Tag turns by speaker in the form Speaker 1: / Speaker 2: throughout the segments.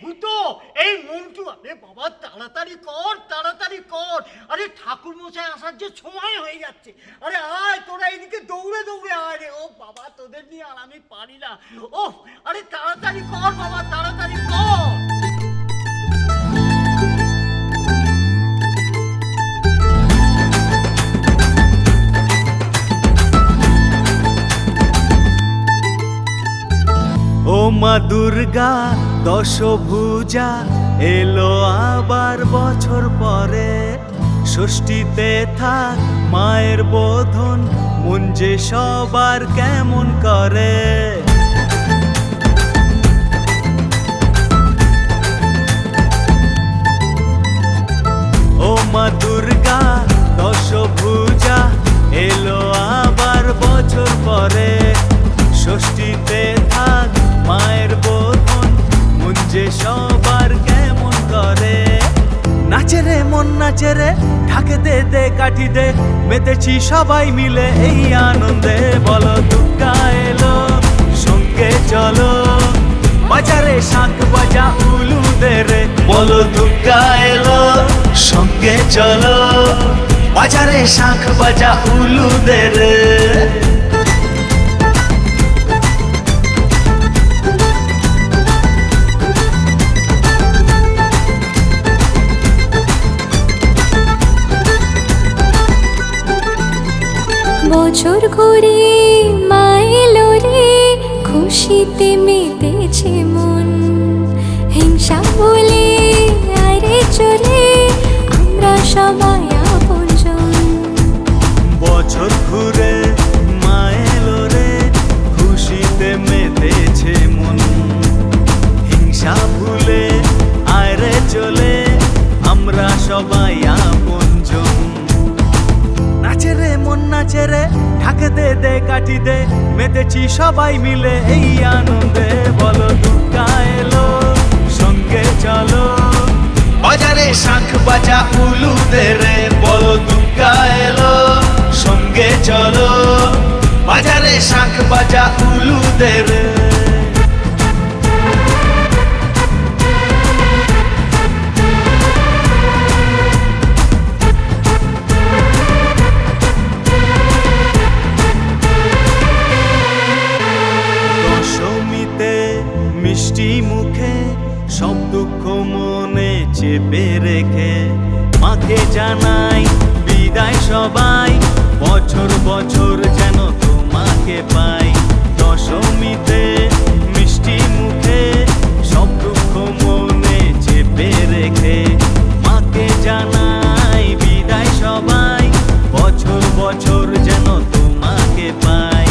Speaker 1: ভূতো, এই মন্টু, আরে বাবা তাড়াতাড়ি কর, তাড়াতাড়ি কর। আরে ঠাকুর মশাই আসার যে সময় হয়ে যাচ্ছে। আরে আয় তোরা এইদিকে দৌড়ে দৌড়ে আয় রে। ও বাবা তোদের নিয়ে আর আমি পারি না। ও আরে তাড়াতাড়ি কর বাবা, তাড়াতাড়ি কর।
Speaker 2: ও মা দুর্গা দশভুজা এলো আবার বছর পরে, ষষ্ঠীতে থাক মায়ের বোধন, মন যে সবার কেমন করে। ও মা দুর্গা দশভুজা এলো আবার বছর পরে, ষষ্ঠীতে থাক মায়ের বোধন, মন যে সবার কেমন করে। নাচে রে মন নাচে রে, ঢাকে দে দে কাঠি দে, মেতেছি সবাই মিলে এই আনন্দে। বলো দুর্গা এলো সঙ্গে চলো, বাজারে শাঁখ বাজা উলু দে রে। বলো দুর্গা এলো সঙ্গে চলো, বাজারে শাঁখ বাজা উলু দে রে।
Speaker 3: বছর ঘুরে মা এলো রে, খুশিতে মেতেছে মন, হিংসা বলে আরে চলে আমরা সবাই আপনজন।
Speaker 2: বছর ঘুরে মা এলো রে, খুশিতে মেতেছে মন, হিংসা ভুলে আয় রে চলে আমরা সবাই আপনজন। নাচে রে মন নাচে রে, ঢাকে দে দে কাঠি দে, মেতেছি সবাই মিলে এই আনন্দে। বলো দুর্গা এলো সঙ্গে চলো, বাজারে শাঁখ বাজা উলু দে রে। বলো দুর্গা এলো সঙ্গে চলো, বাজারে শাঁখ বাজা উলু দে রে। মিষ্টি মুখে সব দুঃখ মনে চেপে রেখে, মাকে জানাই বিদায় সবাই, বছর বছর যেন তোমাকে পাই। দশমীতে মিষ্টি মুখে সব দুঃখ মনে চেপে রেখে, মাকে জানাই বিদায় সবাই, বছর বছর যেন তোমাকে পাই।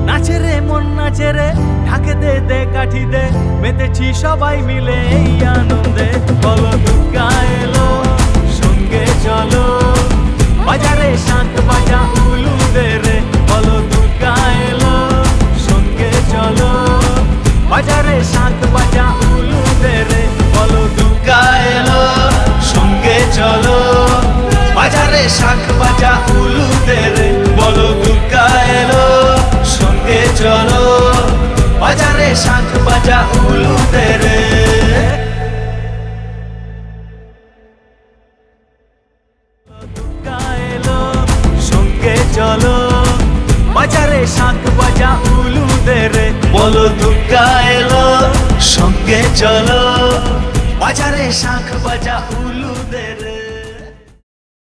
Speaker 2: নাচে রে মন নাচে রে, ঢাকে দে দে কাঠি দে, মেতেছি সবাই মিলে এই আনন্দে। বলো দুর্গা এলো সঙ্গে চলো, বাজারে শাঁখ বাজা উলু দে রে। বলো দুর্গা এলো সঙ্গে চলো, বাজারে শাঁখ বাজা উলু দে রে। বলো দুর্গা এলো সঙ্গে চলো, বাজারে শাঁখ বাজা উলু দে রে। বলো দুর্গা এলো সঙ্গে চলো, বাজারে শাঁখ বাজা উলু দে রে। দুর্গা এলো সঙ্গে চলো, বাজারে শাঁখ বাজা উলু দে রে। বলো দুর্গা এলো সঙ্গে চলো, বাজারে শাঁখ বাজা উলু দে রে।